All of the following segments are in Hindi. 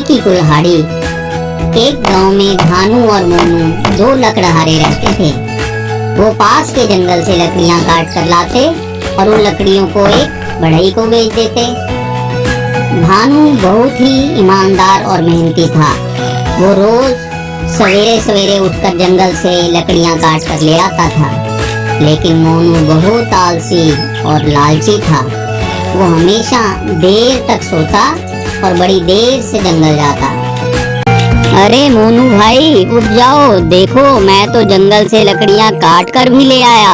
चांदी की कुल्हाड़ी। एक गांव में भानु और मोनू दो लकड़हारे रहते थे। वो पास के जंगल से लकड़ियां काट कर लाते और उन लकड़ियों को एक बढ़ई को बेच देते। भानु बहुत ही ईमानदार और मेहनती था। वो रोज सवेरे सवेरे उठकर जंगल से लकड़ियां काट कर ले आता था। लेकिन मोनू बहुत आलसी और लालची था। वो हमेशा देर तक सोता और बड़ी देर से जंगल जाता। अरे मोनू भाई उठ जाओ, देखो मैं तो जंगल से लकड़ियां काट कर भी ले आया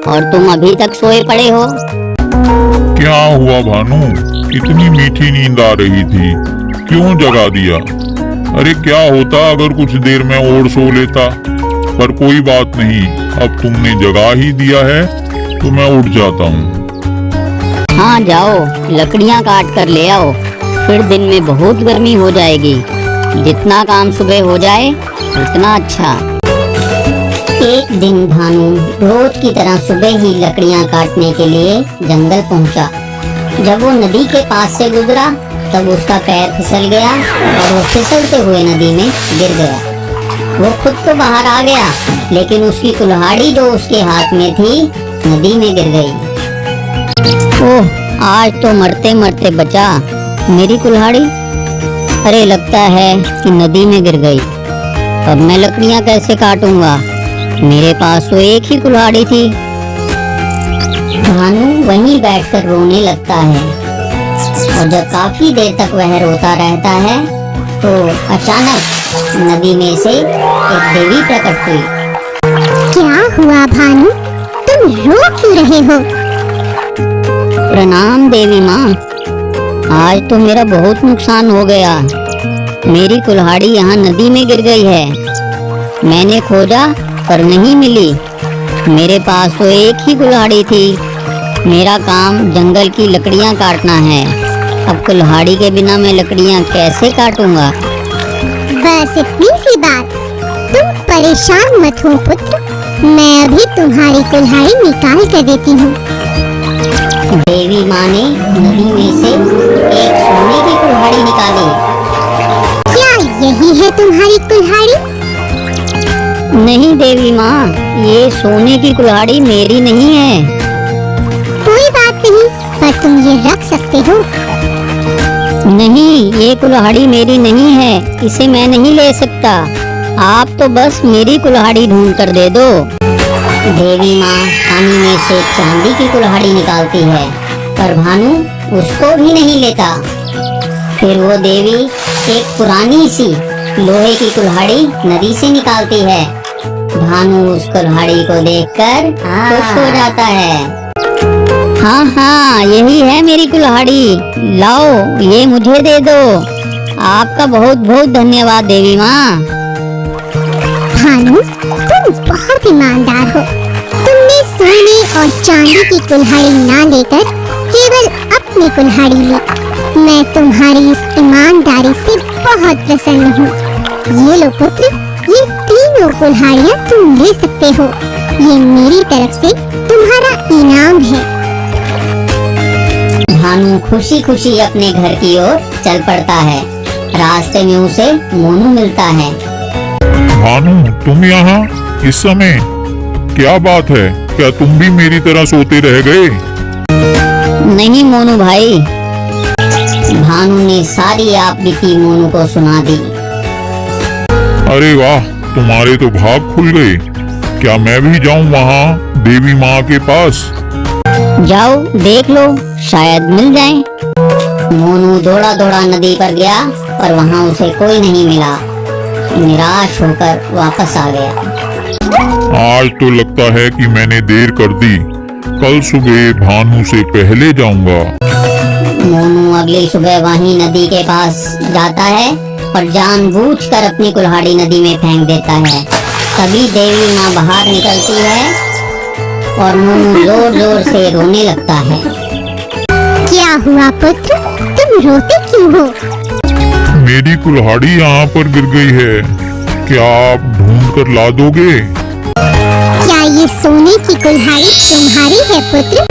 और तुम अभी तक सोए पड़े हो। क्या हुआ भानु, इतनी मीठी नींद आ रही थी, क्यों जगा दिया? अरे क्या होता अगर कुछ देर में और सो लेता, पर कोई बात नहीं, अब तुमने जगा ही दिया है तो मैं उठ जाता हूँ। हाँ जाओ, लकड़ियाँ काट कर ले आओ, फिर दिन में बहुत गर्मी हो जाएगी। जितना काम सुबह हो जाए उतना अच्छा। एक दिन भानु रोज की तरह सुबह ही लकड़ियाँ काटने के लिए जंगल पहुँचा। जब वो नदी के पास से गुजरा तब उसका पैर फिसल गया और वो फिसलते हुए नदी में गिर गया। वो खुद तो बाहर आ गया, लेकिन उसकी कुल्हाड़ी जो उसके हाथ में थी नदी में गिर गई। ओह, आज तो मरते मरते बचा मेरी कुल्हाड़ी। अरे लगता है कि नदी में गिर गई। अब मैं लकड़ियाँ कैसे काटूंगा? मेरे पास तो एक ही कुल्हाड़ी थी। भानु वहीं बैठकर रोने लगता है और जब काफी देर तक वह रोता रहता है तो अचानक नदी में से एक देवी प्रकट हुई। क्या हुआ भानु, तुम रो क्यों रहे हो? प्रणाम देवी माँ, आज तो मेरा बहुत नुकसान हो गया। मेरी कुल्हाड़ी यहाँ नदी में गिर गई है। मैंने खोजा पर नहीं मिली। मेरे पास तो एक ही कुल्हाड़ी थी। मेरा काम जंगल की लकड़ियाँ काटना है। अब कुल्हाड़ी के बिना मैं लकड़ियाँ कैसे काटूंगा? बस इतनी सी बात, तुम परेशान मत हो पुत्र, मैं अभी तुम्हारी कुल्हाड़ी निकाल कर देती हूँ। देवी माँ ने नदी में से एक सोने की कुल्हाड़ी निकाली। क्या यही है तुम्हारी कुल्हाड़ी? नहीं देवी माँ, ये सोने की कुल्हाड़ी मेरी नहीं है। कोई बात नहीं, पर तुम ये रख सकते हो। नहीं, ये कुल्हाड़ी मेरी नहीं है, इसे मैं नहीं ले सकता। आप तो बस मेरी कुल्हाड़ी ढूंढ कर दे दो। देवी माँ पानी में से चांदी की कुल्हाड़ी निकालती है, पर भानु उसको भी नहीं लेता। फिर वो देवी एक पुरानी सी लोहे की कुल्हाड़ी नदी से निकालती है। भानु उस कुल्हाड़ी को देखकर खुश हो जाता है। हाँ हाँ, यही है मेरी कुल्हाड़ी, लाओ ये मुझे दे दो। आपका बहुत बहुत धन्यवाद देवी माँ। भानु तुम बहुत ईमानदार हो। तुमने सोने और चांदी की कुल्हाड़ी ना लेकर केवल अपनी कुल्हाड़ी ली। मैं तुम्हारी इस ईमानदारी से बहुत प्रसन्न हूँ। ये लो पुत्र, ये तीनों कुल्हाड़ियाँ तुम ले सकते हो। ये मेरी तरफ से तुम्हारा इनाम है। भानु खुशी खुशी अपने घर की ओर चल पड़ता है। रास्ते में उसे मोनू मिलता है। भानु तुम यहाँ इस समय, क्या बात है? क्या तुम भी मेरी तरह सोते रह गए? नहीं मोनू भाई, भानु ने सारी आप बीती मोनू को सुना दी। अरे वाह, तुम्हारे तो भाग खुल गए। क्या मैं भी जाऊँ वहाँ देवी माँ के पास? जाओ देख लो, शायद मिल जाए। मोनू दौड़ा दौड़ा नदी पर गया पर वहाँ उसे कोई नहीं मिला। निराश होकर वापस आ गया। आज तो लगता है कि मैंने देर कर दी। कल सुबह भानु से पहले जाऊंगा। मोनू अगली सुबह वहीं नदी के पास जाता है और जानबूझकर अपनी कुल्हाड़ी नदी में फेंक देता है। तभी देवी माँ बाहर निकलती है और मोनू जोर जोर से रोने लगता है। क्या हुआ पुत्र, तुम रोते क्यों हो? मेरी कुल्हाड़ी यहाँ पर गिर गई है, क्या आप ढूंढ कर ला दोगे? क्या ये सोने की कुल्हाड़ी तुम्हारी है पुत्र?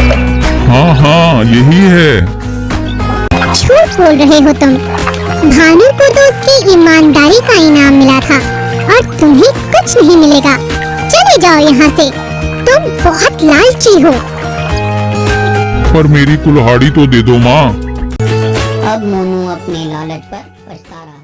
हाँ हाँ, यही है। झूठ बोल रहे हो तुम। भानु को तो उसकी ईमानदारी का इनाम मिला था और तुम्हें कुछ नहीं मिलेगा। चले जाओ यहाँ से, तुम बहुत लालची हो। पर मेरी कुल्हाड़ी तो दे दो माँ। अब मोनू अपने लालच पर पछता रहा।